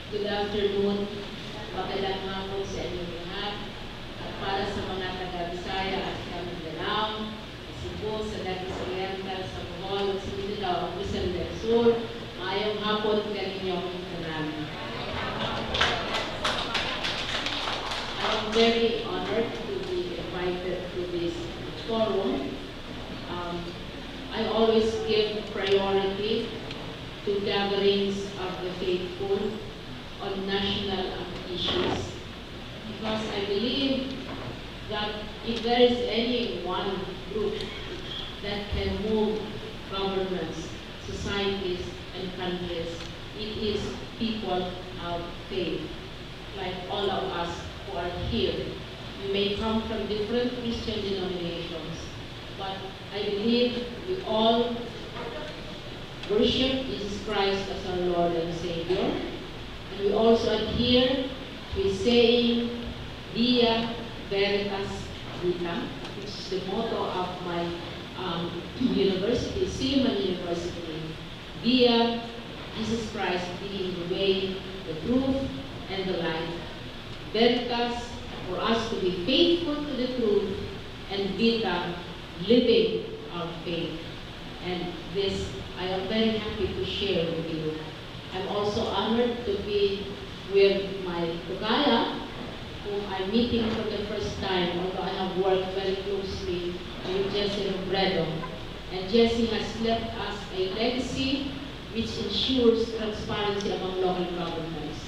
Good afternoon, magandang hapon sa inyong lahat. At para sa mga taga-Bisaya at Mindanao, Cebu, sa Dagat Oriental, sa Bohol, sa Mindanao, Luzon del Sur, maayong hapon kaninyong karami. I am very honored to be invited to this forum. I always give priority to gatherings of the faithful on national issues, because I believe that if there is any one group that can move governments, societies, and countries, it is people of faith, like all of us who are here. We may come from different Christian denominations, but I believe we all worship Jesus Christ as our Lord and Savior. And we also adhere to his saying, Via Veritas Vita, which is the motto of my university, Seaman University. Via Jesus Christ being the way, the truth, and the life. Veritas, for us to be faithful to the truth, and Vita, living our faith. And this I am very happy to share with you. I'm also honored to be with my Tugaya, whom I'm meeting for the first time, although I have worked very closely with Jesse Robredo. And Jesse has left us a legacy which ensures transparency among local governments.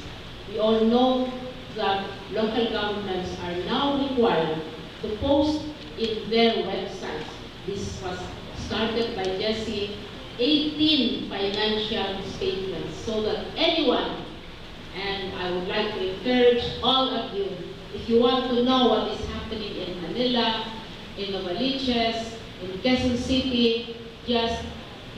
We all know that local governments are now required to post in their websites. This was started by Jesse, 18 financial statements, so that anyone, and I would like to encourage all of you, if you want to know what is happening in Manila, in Novaliches, in Quezon City, just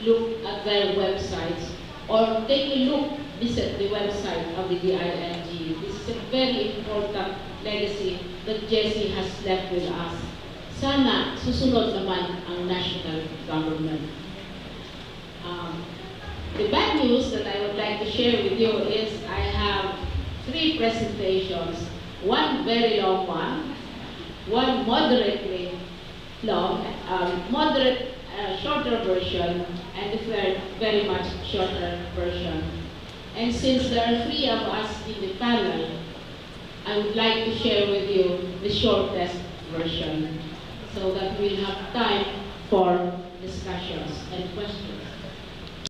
look at their websites, or take a look, visit the website of the DILG. This is a very important legacy that Jesse has left with us. Sana susunod naman ang national government. The bad news that I would like to share with you is I have 3 presentations, one very long one moderately long, shorter version, and the third very much shorter version. And since there are 3 of us in the panel, I would like to share with you the shortest version, so that we'll have time for discussions and questions.